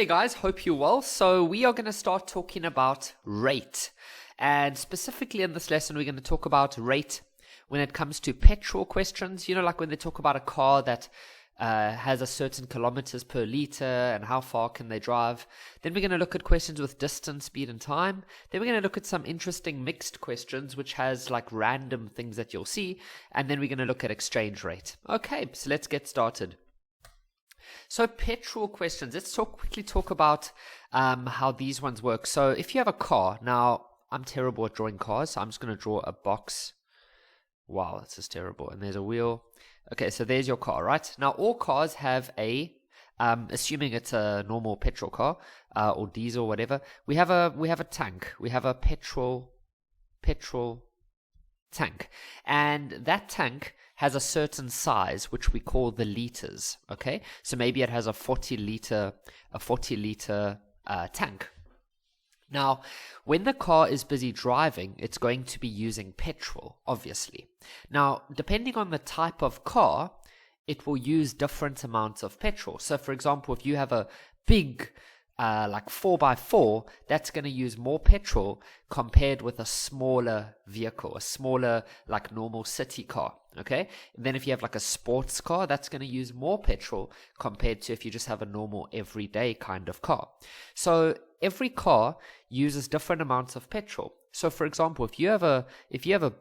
Hey guys, hope you're well. So we are going to start talking about rate. And specifically in this lesson, we're going to talk about rate when it comes to petrol questions. You know, like when they talk about a car that has a certain kilometers per liter and how far can they drive. Then we're going to look at questions with distance, speed, and time. Then we're going to look at some interesting mixed questions, which has like random things that you'll see. And then we're going to look at exchange rate. Okay, so let's get started. So petrol questions, let's quickly talk about how these ones work. So if you have a car, now I'm terrible at drawing cars, so I'm just going to draw a box. Wow, this is terrible. And there's a wheel. Okay, so there's your car, right? Now all cars have assuming it's a normal petrol car or diesel, whatever, we have a tank. We have a petrol tank. And that tank has a certain size, which we call the liters. Okay, so maybe it has a 40 liter tank. Now, when the car is busy driving, it's going to be using petrol, obviously. Now, depending on the type of car, it will use different amounts of petrol. So, for example, if you have a big like 4x4, that's going to use more petrol compared with a smaller vehicle, a smaller like normal city car. Okay, and then if you have like a sports car, that's going to use more petrol compared to if you just have a normal everyday kind of car. So every car uses different amounts of petrol. So for example, if you have a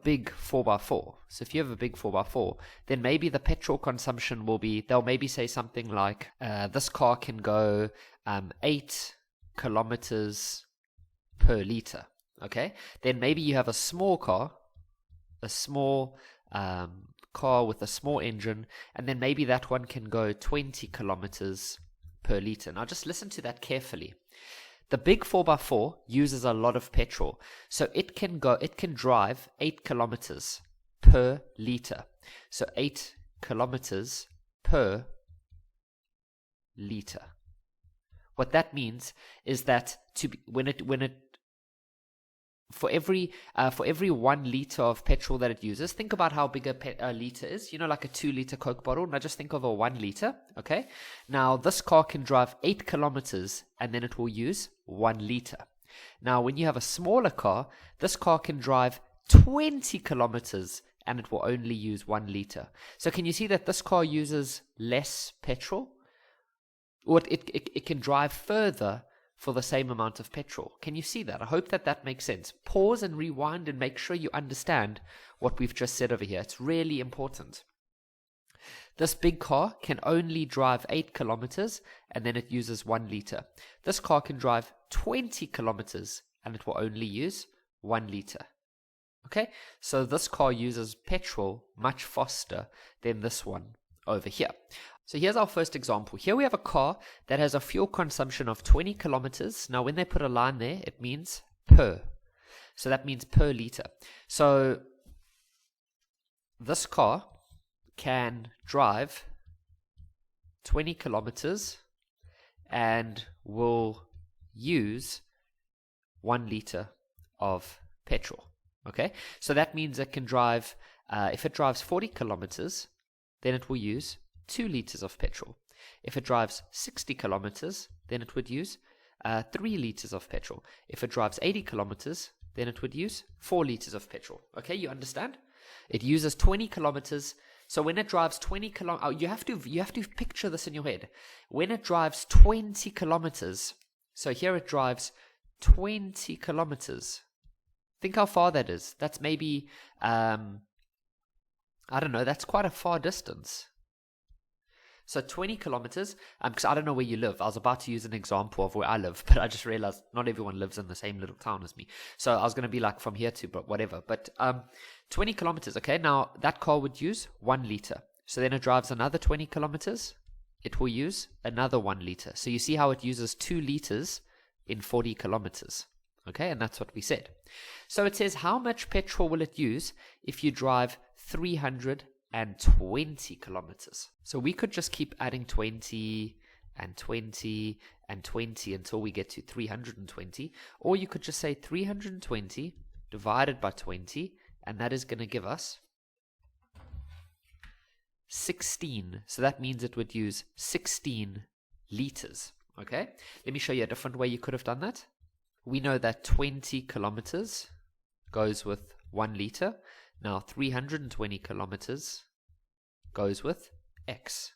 big 4x4, then maybe the petrol consumption will be, they'll maybe say something like this car can go 8 kilometers per liter. Okay, then maybe you have a small car with a small engine, and then maybe that one can go 20 kilometers per liter. Now just listen to that carefully. The big 4x4 uses a lot of petrol, so it can drive 8 kilometers per liter. So 8 kilometers per liter. What that means is that for every 1 liter of petrol that it uses, think about how big a liter is. You know, like a 2-liter Coke bottle. Now just think of a 1 liter. Okay. Now this car can drive 8 kilometers, and then it will use 1 liter. Now when you have a smaller car, this car can drive 20 kilometers, and it will only use 1 liter. So can you see that this car uses less petrol? Or it can drive further for the same amount of petrol. Can you see that? I hope that makes sense. Pause and rewind and make sure you understand what we've just said over here. It's really important. This big car can only drive 8 kilometers, and then it uses 1 liter. This car can drive 20 kilometers, and it will only use 1 liter. Okay, so this car uses petrol much faster than this one over here. So here's our first example. Here we have a car that has a fuel consumption of 20 kilometers. Now when they put a line there, it means per. So that means per liter. So this car can drive 20 kilometers and will use 1 liter of petrol. Okay, so that means it can drive, if it drives 40 kilometers, then it will use 2 liters of petrol. If it drives 60 kilometers, then it would use 3 liters of petrol. If it drives 80 kilometers, then it would use 4 liters of petrol. Okay, you understand? It uses 20 kilometers. So when it drives 20 kilometers, you have to picture this in your head. When it drives 20 kilometers, so here it drives 20 kilometers. Think how far that is. That's maybe, I don't know, that's quite a far distance. So 20 kilometers, because I don't know where you live. I was about to use an example of where I live, but I just realized not everyone lives in the same little town as me. So I was going to be like from here to whatever. But 20 kilometers, okay, now that car would use 1 liter. So then it drives another 20 kilometers. It will use another 1 liter. So you see how it uses 2 liters in 40 kilometers. Okay, and that's what we said. So it says, how much petrol will it use if you drive 320 kilometers? So we could just keep adding 20 and 20 and 20 until we get to 320. Or you could just say 320 divided by 20, and that is going to give us 16. So that means it would use 16 liters. Okay, let me show you a different way you could have done that. We know that 20 kilometers goes with 1 liter. Now 320 kilometers goes with X.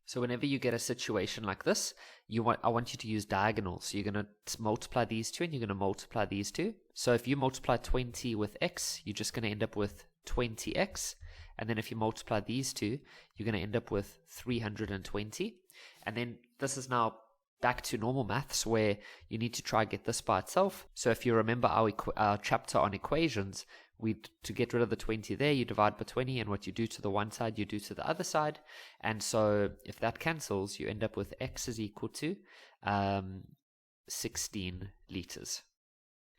So whenever you get a situation like this, I want you to use diagonals. So you're going to multiply these two and you're going to multiply these two. So if you multiply 20 with X, you're just going to end up with 20X. And then if you multiply these two, you're going to end up with 320. And then this is now back to normal maths where you need to try and get this by itself. So if you remember our chapter on equations, to get rid of the 20 there, you divide by 20, and what you do to the one side, you do to the other side. And so if that cancels, you end up with X is equal to 16 liters.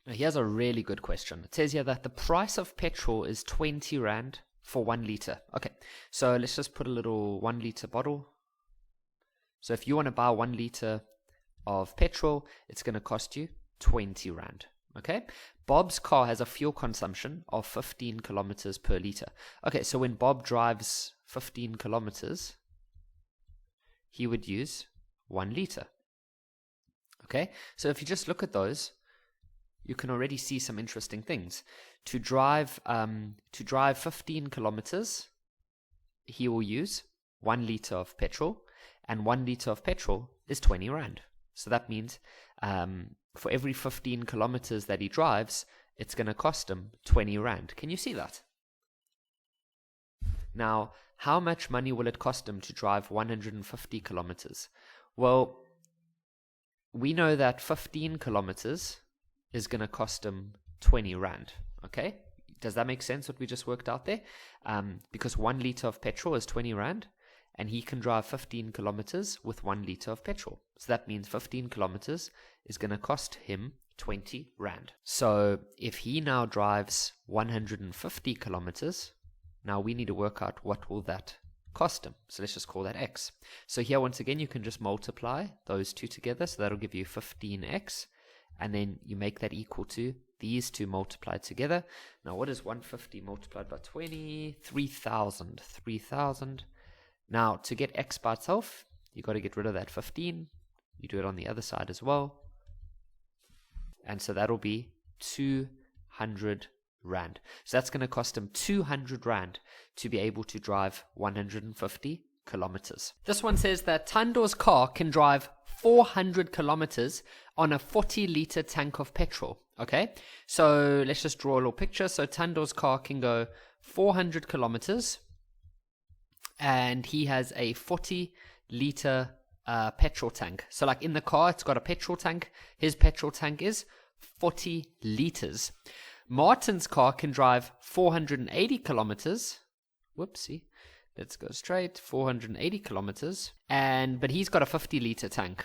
Now here's a really good question. It says here that the price of petrol is 20 Rand for 1 liter. Okay, so let's just put a little 1 liter bottle. So if you want to buy 1 liter of petrol, it's going to cost you 20 Rand. Okay, Bob's car has a fuel consumption of 15 kilometers per liter. Okay, so when Bob drives 15 kilometers, he would use 1 liter. Okay, so if you just look at those, you can already see some interesting things. To drive 15 kilometers, he will use 1 liter of petrol, and 1 liter of petrol is 20 Rand. So that means for every 15 kilometers that he drives, it's going to cost him 20 Rand. Can you see that? Now, how much money will it cost him to drive 150 kilometers? Well, we know that 15 kilometers is going to cost him 20 Rand. Okay? Does that make sense what we just worked out there? Because 1 liter of petrol is 20 Rand, and he can drive 15 kilometers with 1 liter of petrol. So that means 15 kilometers is going to cost him 20 Rand. So if he now drives 150 kilometers, now we need to work out what will that cost him. So let's just call that X. So here once again you can just multiply those two together. So that'll give you 15X. And then you make that equal to these two multiplied together. Now what is 150 multiplied by 20? 3,000. 3,000. Now, to get X by itself, you got to get rid of that 15. You do it on the other side as well. And so that'll be 200 Rand. So that's going to cost him 200 Rand to be able to drive 150 kilometers. This one says that Tandor's car can drive 400 kilometers on a 40-liter tank of petrol. Okay, so let's just draw a little picture. So Tandor's car can go 400 kilometers. And he has a 40-liter petrol tank. So like in the car, it's got a petrol tank. His petrol tank is 40 liters. Martin's car can drive 480 kilometers. Whoopsie. Let's go straight. 480 kilometers. But he's got a 50-liter tank.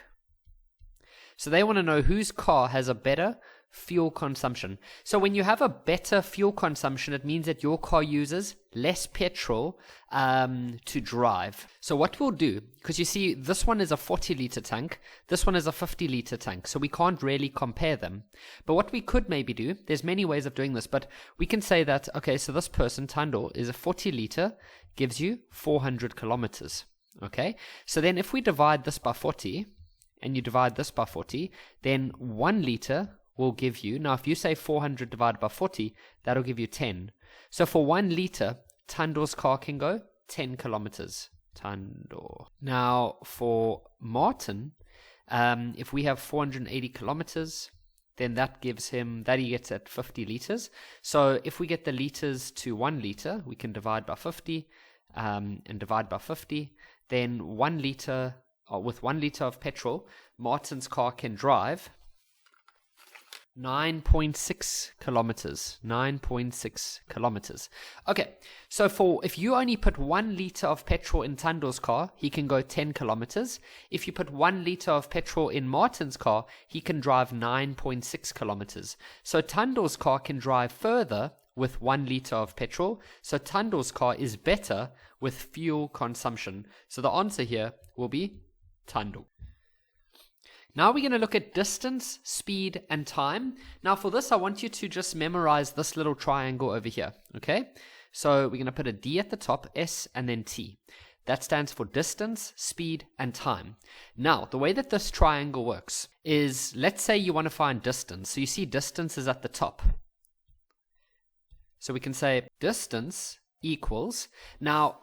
So they want to know whose car has a better fuel consumption. So when you have a better fuel consumption, it means that your car uses less petrol to drive. So what we'll do, because you see this one is a 40-liter tank, this one is a 50-liter tank, so we can't really compare them. But what we could maybe do, there's many ways of doing this, but we can say that, okay, so this person, Tandor, is a 40-liter, gives you 400 kilometers. Okay, so then if we divide this by 40, and you divide this by 40, then 1 liter will give you, now if you say 400 divided by 40, that'll give you 10. So for 1 liter, Tandor's car can go 10 kilometers. Tandor. Now for Martin, if we have 480 kilometers, then that gives him, that he gets at 50 liters. So if we get the liters to 1 liter, we can divide by 50 and divide by 50. Then 1 liter, with 1 liter of petrol, Martin's car can drive 9.6 kilometers. 9.6 kilometers. Okay, so if you only put 1 liter of petrol in Tandor's car, he can go 10 kilometers. If you put 1 liter of petrol in Martin's car, he can drive 9.6 kilometers. So Tandor's car can drive further with 1 liter of petrol. So Tandor's car is better with fuel consumption. So the answer here will be Tandor. Now we're going to look at distance, speed, and time. Now for this, I want you to just memorize this little triangle over here, okay? So we're going to put a D at the top, S, and then T. That stands for distance, speed, and time. Now, the way that this triangle works is, let's say you want to find distance. So you see distance is at the top. So we can say distance equals, now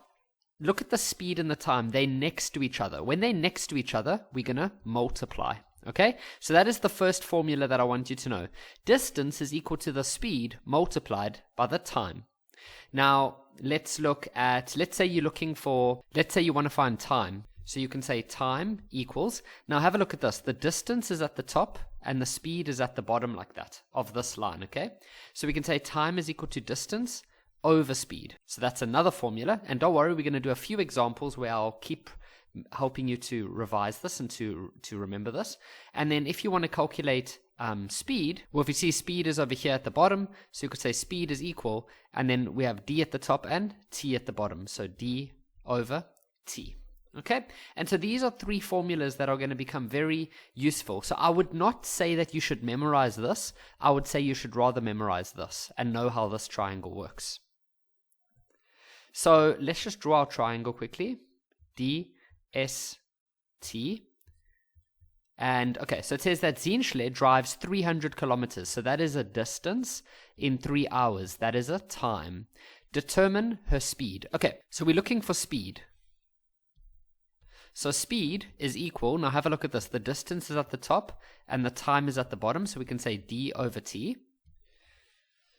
look at the speed and the time. They're next to each other. When they're next to each other, we're going to multiply. Okay, so that is the first formula that I want you to know. Distance is equal to the speed multiplied by the time. Now, let's look at, let's say you want to find time. So you can say time equals, now have a look at this. The distance is at the top and the speed is at the bottom like that of this line, okay? So we can say time is equal to distance over speed. So that's another formula. And don't worry, we're going to do a few examples where I'll keep helping you to revise this and to remember this. And then if you want to calculate speed, well, if you see speed is over here at the bottom, so you could say speed is equal, and then we have d at the top and t at the bottom, so d over t. Okay, and so these are three formulas that are going to become very useful. So I would not say that you should memorize this. I would say you should rather memorize this and know how this triangle works. So let's just draw our triangle quickly. D, S, T. And okay, so it says that Zieschle drives 300 kilometers. So that is a distance in 3 hours. That is a time. Determine her speed. Okay, so we're looking for speed. So speed is equal, now have a look at this. The distance is at the top and the time is at the bottom. So we can say d over t.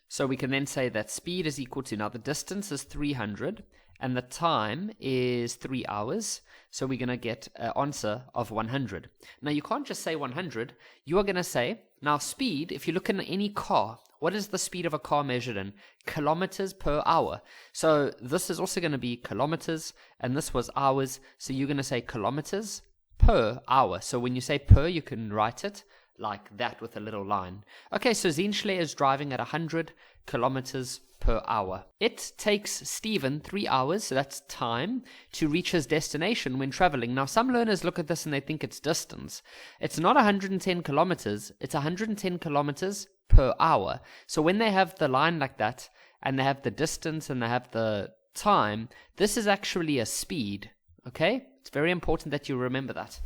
So we can then say that speed is equal to, now the distance is 300 and the time is 3 hours. So we're going to get an answer of 100. Now you can't just say 100. You are going to say, now speed, if you look in any car, what is the speed of a car measured in? Kilometers per hour. So this is also going to be kilometers and this was hours. So you're going to say kilometers per hour. So when you say per, you can write it like that with a little line. Okay, so Zieschle is driving at 100 kilometers per hour. It takes Stephen 3 hours, so that's time, to reach his destination when traveling. Now, some learners look at this and they think it's distance. It's not 110 kilometers, it's 110 kilometers per hour. So when they have the line like that, and they have the distance and they have the time, this is actually a speed, okay? It's very important that you remember that.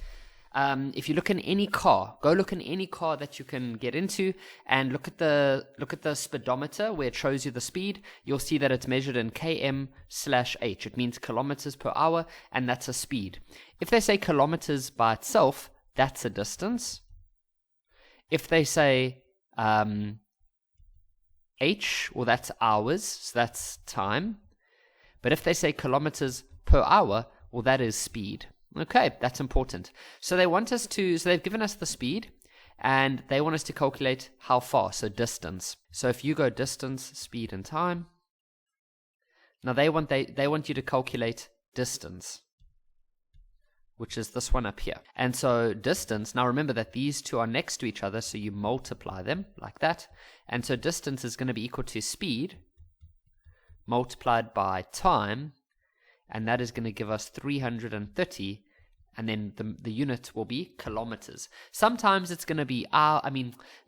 If you look in any car, go look in any car that you can get into and look at the speedometer where it shows you the speed. You'll see that it's measured in km/h. It means kilometers per hour, and that's a speed. If they say kilometers by itself, that's a distance. If they say h, well, that's hours, so that's time. But if they say kilometers per hour, well, that is speed. Okay, that's important. So they've given us the speed and they want us to calculate how far, so distance. So if you go distance, speed, and time, now they want you to calculate distance, which is this one up here. And so distance, now remember that these two are next to each other, so you multiply them like that. And so distance is going to be equal to speed multiplied by time, and that is going to give us 330, and then the unit will be kilometers. Sometimes it's going to be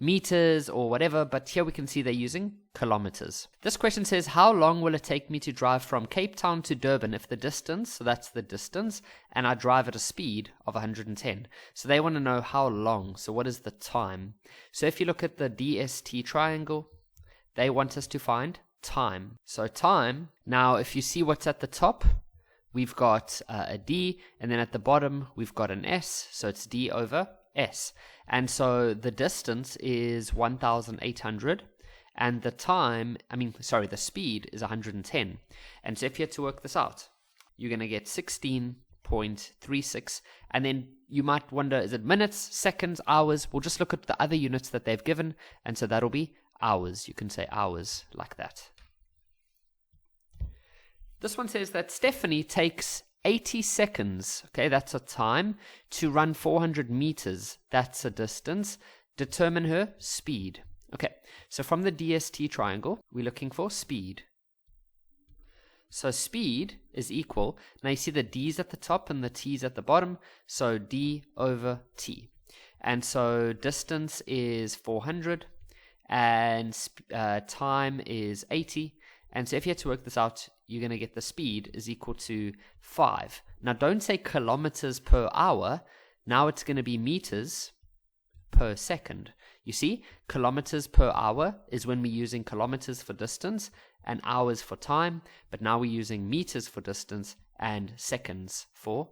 meters or whatever, but here we can see they're using kilometers. This question says, how long will it take me to drive from Cape Town to Durban if the distance, so that's the distance, and I drive at a speed of 110. So they want to know how long, so what is the time? So if you look at the DST triangle, they want us to find time. So time, now if you see what's at the top, we've got a D, and then at the bottom we've got an S, so it's D over S. And so the distance is 1,800, and the speed is 110. And so if you had to work this out, you're going to get 16.36, and then you might wonder, is it minutes, seconds, hours? We'll just look at the other units that they've given, and so that'll be hours. You can say hours like that. This one says that Stephanie takes 80 seconds, okay, that's a time, to run 400 meters, that's a distance. Determine her speed. Okay, so from the DST triangle, we're looking for speed. So speed is equal, now you see the D's at the top and the T's at the bottom, so D over T. And so distance is 400, and time is 80. And so if you had to work this out, you're going to get the speed is equal to 5. Now, don't say kilometers per hour. Now it's going to be meters per second. You see, kilometers per hour is when we're using kilometers for distance and hours for time, but now we're using meters for distance and seconds for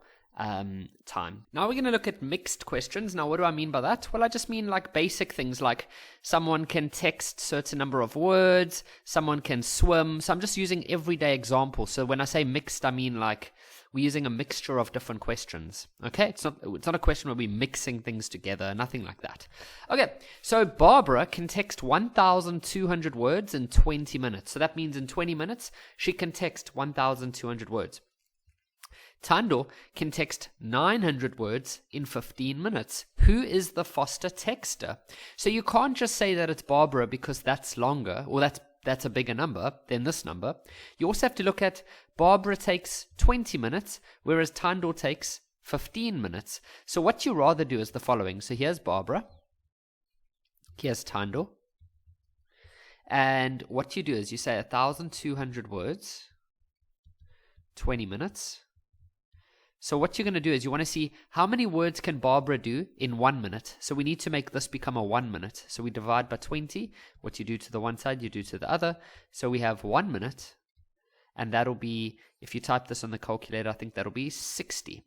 time. Now we're going to look at mixed questions. Now, what do I mean by that? Well, I just mean like basic things like someone can text certain number of words, someone can swim. So I'm just using everyday examples. So when I say mixed, I mean like we're using a mixture of different questions. Okay, it's not a question where we're mixing things together, nothing like that. Okay, so Barbara can text 1,200 words in 20 minutes. So that means in 20 minutes, she can text 1,200 words. Thando can text 900 words in 15 minutes. Who is the faster texter? So you can't just say that it's Barbara because that's longer, or that's a bigger number than this number. You also have to look at Barbara takes 20 minutes, whereas Thando takes 15 minutes. So what you rather do is the following. So here's Barbara. Here's Thando. And what you do is you say 1,200 words, 20 minutes. So what you're going to do is you want to see how many words can Barbara do in 1 minute. So we need to make this become a 1 minute. So we divide by 20. What you do to the one side, you do to the other. So we have 1 minute. And that'll be, if you type this on the calculator, I think that'll be 60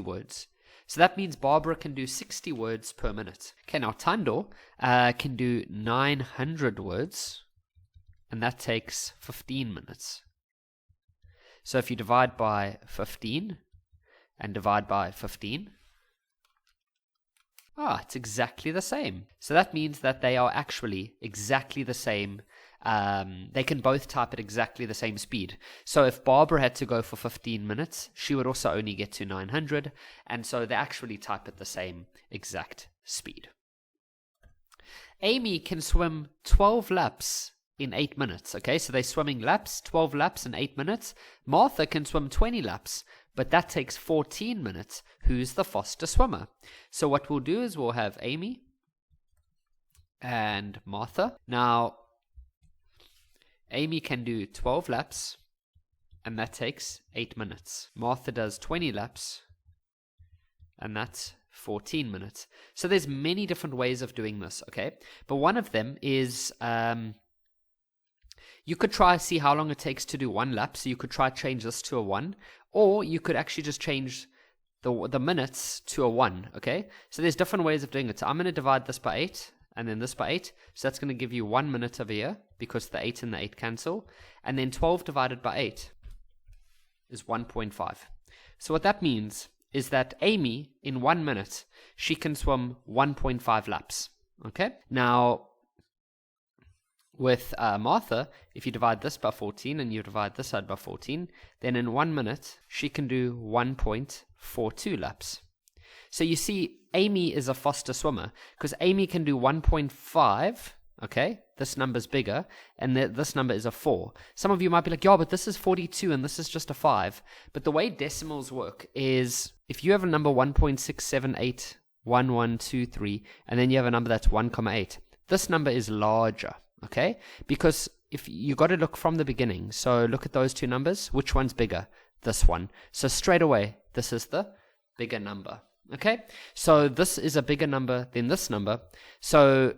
words. So that means Barbara can do 60 words per minute. Okay, now Thando can do 900 words. And that takes 15 minutes. So if you divide by 15... and divide by 15. It's exactly the same. So that means that they are actually exactly the same. They can both type at exactly the same speed. So if Barbara had to go for 15 minutes, she would also only get to 900. And so they actually type at the same exact speed. Amy can swim 12 laps in 8 minutes. Okay, so they're swimming laps, 12 laps in 8 minutes. Martha can swim 20 laps, but that takes 14 minutes. Who's the faster swimmer? So what we'll do is we'll have Amy and Martha. Now, Amy can do 12 laps, and that takes 8 minutes. Martha does 20 laps, and that's 14 minutes. So there's many different ways of doing this, okay? But one of them is... you could try see how long it takes to do 1 lap. So you could try change this to a 1, or you could actually just change the minutes to a 1, okay? So there's different ways of doing it. So I'm going to divide this by 8, and then this by 8. So that's going to give you 1 minute over here, because the 8 and the 8 cancel. And then 12 divided by 8 is 1.5. So what that means is that Amy, in 1 minute, she can swim 1.5 laps, okay? Now, with Martha, if you divide this by 14 and you divide this side by 14, then in 1 minute, she can do 1.42 laps. So you see, Amy is a faster swimmer, because Amy can do 1.5, okay? This number's bigger, and this number is a 4. Some of you might be like, yeah, but this is 42 and this is just a 5. But the way decimals work is, if you have a number 1.6781123, and then you have a number that's 1,8, this number is larger. Okay, because if you got to look from the beginning, so look at those two numbers. Which one's bigger? This one. So straight away, this is the bigger number. Okay, so this is a bigger number than this number. So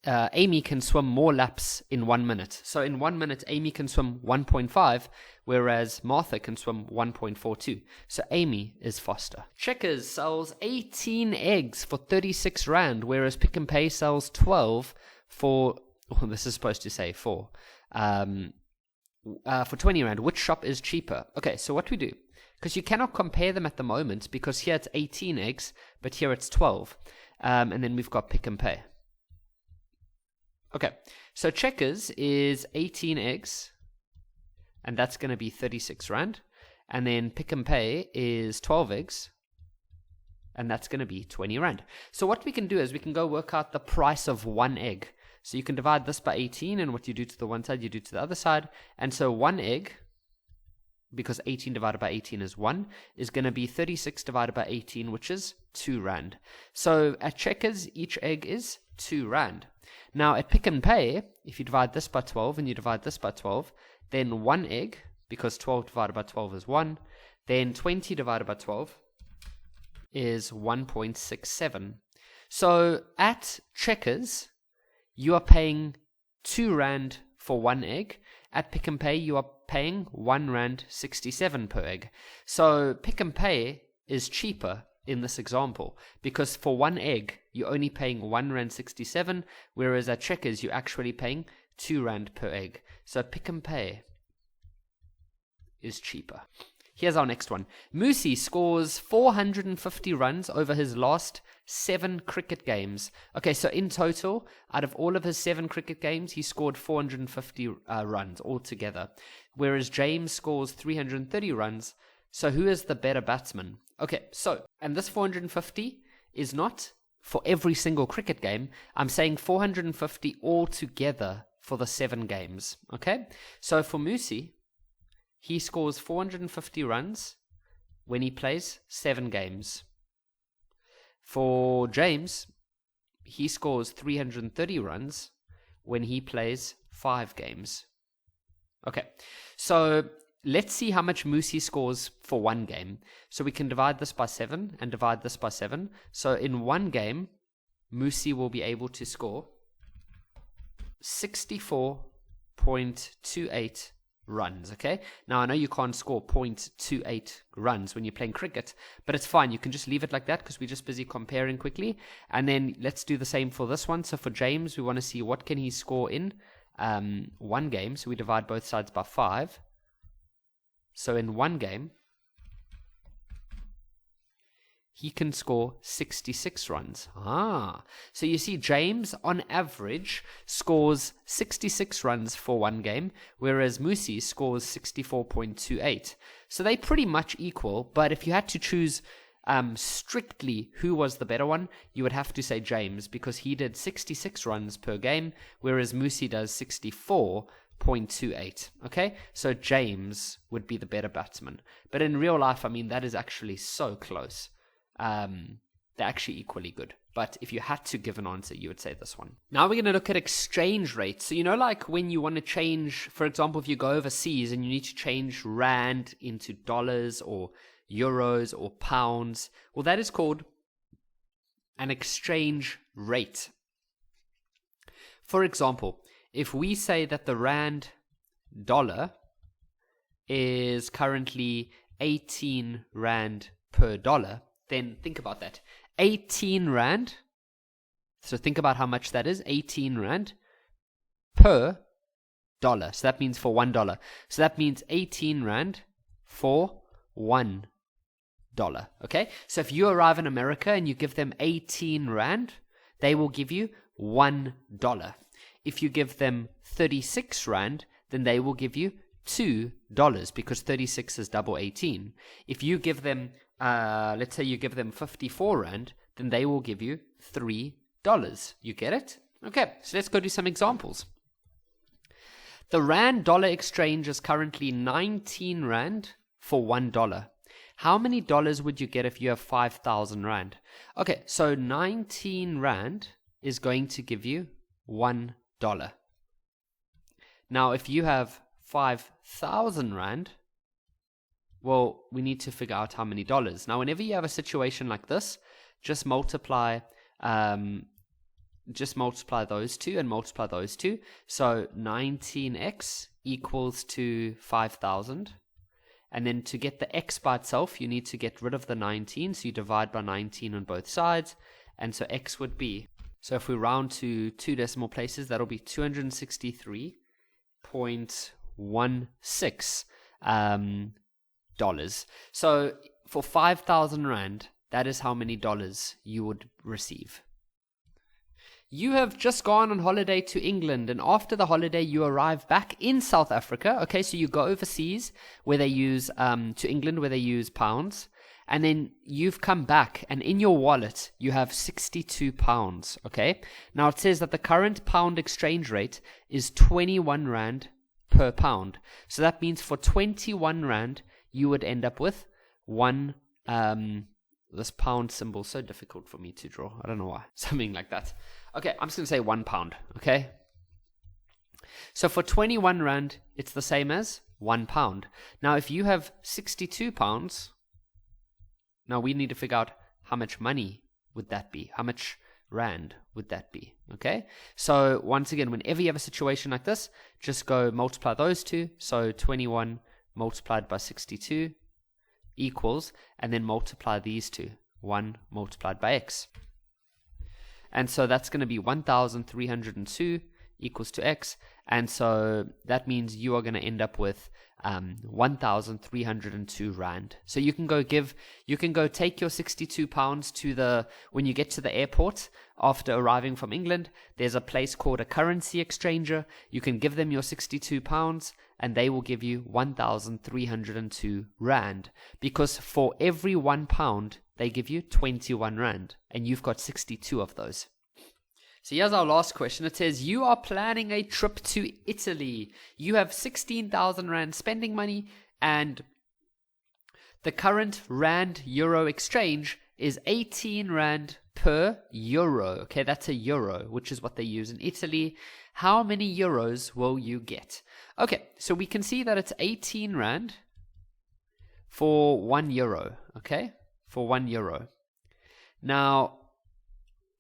Amy can swim more laps in 1 minute. So in 1 minute, Amy can swim 1.5, whereas Martha can swim 1.42. So Amy is faster. Checkers sells 18 eggs for 36 Rand, whereas Pick n Pay sells 12 for, well, this is supposed to say 4, for 20 Rand. Which shop is cheaper? Okay, so what we do, because you cannot compare them at the moment, because here it's 18 eggs, but here it's 12. And then we've got Pick n Pay. Okay, so Checkers is 18 eggs, and that's going to be 36 Rand. And then Pick n Pay is 12 eggs, and that's going to be 20 Rand. So what we can do is we can go work out the price of 1 egg. So you can divide this by 18, and what you do to the one side, you do to the other side. And so 1 egg, because 18 divided by 18 is 1, is going to be 36 divided by 18, which is 2 Rand. So at Checkers, each egg is 2 Rand. Now at Pick n Pay, if you divide this by 12 and you divide this by 12, then 1 egg, because 12 divided by 12 is 1, then 20 divided by 12 is 1.67. So at Checkers, you are paying 2 rand for 1 egg. At Pick n Pay, you are paying 1 rand 67 per egg. So Pick n Pay is cheaper in this example, because for 1 egg, you're only paying 1 rand 67, whereas at Checkers, you're actually paying 2 rand per egg. So Pick n Pay is cheaper. Here's our next one. Musi scores 450 runs over his last 7 cricket games. Okay, so in total, out of all of his 7 cricket games, he scored 450 runs altogether, whereas James scores 330 runs. So who is the better batsman? Okay, so, and this 450 is not for every single cricket game. I'm saying 450 altogether for the 7 games. Okay, so for Musi, he scores 450 runs when he plays 7 games. For James, he scores 330 runs when he plays 5 games. Okay, so let's see how much Musi scores for 1 game. So we can divide this by 7 and divide this by 7. So in 1 game, Musi will be able to score 64.28 runs. Okay, now I know you can't score 0.28 runs when you're playing cricket, but it's fine, you can just leave it like that because we're just busy comparing quickly. And then let's do the same for this one. So for James, we want to see what can he score in 1 game. So we divide both sides by 5. So in 1 game, he can score 66 runs. So you see James, on average, scores 66 runs for 1 game, whereas Musi scores 64.28. So they pretty much equal, but if you had to choose strictly who was the better one, you would have to say James, because he did 66 runs per game, whereas Musi does 64.28. Okay, so James would be the better batsman. But in real life, I mean, that is actually so close. They're actually equally good. But if you had to give an answer, you would say this one. Now we're going to look at exchange rates. So, you know, like when you want to change, for example, if you go overseas and you need to change rand into dollars or euros or pounds, well, that is called an exchange rate. For example, if we say that the rand dollar is currently 18 rand per dollar, then think about that. 18 rand. So think about how much that is. 18 rand per dollar. So that means for $1. So that means 18 rand for $1. Okay? So if you arrive in America and you give them 18 rand, they will give you $1. If you give them 36 rand, then they will give you $2, because 36 is double 18. If you give them let's say you give them 54 rand, then they will give you $3. You get it? Okay, so let's go do some examples. The rand dollar exchange is currently 19 rand for $1. How many dollars would you get if you have 5,000 rand? Okay, so 19 rand is going to give you $1. Now, if you have 5,000 rand, well, we need to figure out how many dollars. Now, whenever you have a situation like this, just multiply those two and multiply those two. So 19x equals to 5,000. And then to get the x by itself, you need to get rid of the 19. So you divide by 19 on both sides. And so x would be, so if we round to 2 decimal places, that'll be 263.16 dollars. So for 5,000 rand, that is how many dollars you would receive. You have just gone on holiday to England, and after the holiday you arrive back in South Africa. Okay, so you go overseas where they use to England where they use pounds, and then you've come back and in your wallet you have 62 pounds. Okay, now it says that the current pound exchange rate is 21 rand per pound. So that means for 21 rand you would end up with this pound symbol, so difficult for me to draw. I don't know why. Something like that. Okay, I'm just going to say £1, okay? So for 21 Rand, it's the same as £1. Now, if you have 62 pounds, now we need to figure out how much money would that be? How much Rand would that be? Okay. So once again, whenever you have a situation like this, just go multiply those two. So 21 multiplied by 62 equals, and then multiply these two. 1 multiplied by x. And so that's going to be 1,302 equals to x. And so that means you are going to end up with 1,302 Rand. So you can go take your 62 pounds to when you get to the airport after arriving from England, there's a place called a currency exchanger. You can give them your 62 pounds and they will give you 1,302 Rand, because for every £1 they give you 21 Rand, and you've got 62 of those. So here's our last question. It says, you are planning a trip to Italy. You have 16,000 Rand spending money, and the current Rand-Euro exchange is 18 Rand per euro. Okay, that's a euro, which is what they use in Italy. How many euros will you get? Okay, so we can see that it's 18 Rand for 1 euro. Okay, for 1 euro. Now,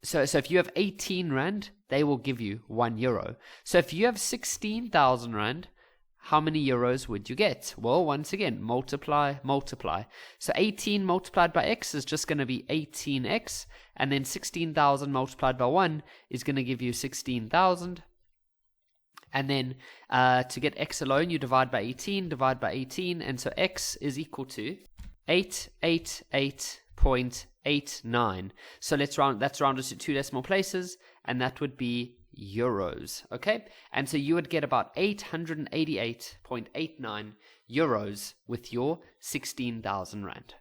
so if you have 18 Rand, they will give you 1 euro. So if you have 16,000 Rand, how many euros would you get? Well, once again, multiply. So 18 multiplied by x is just going to be 18x, and then 16,000 multiplied by 1 is going to give you 16,000. And then to get x alone, you divide by 18, and so x is equal to 888.89. So that's rounded to 2 decimal places, and that would be euros. Okay, and so you would get about 888.89 euros with your 16,000 Rand.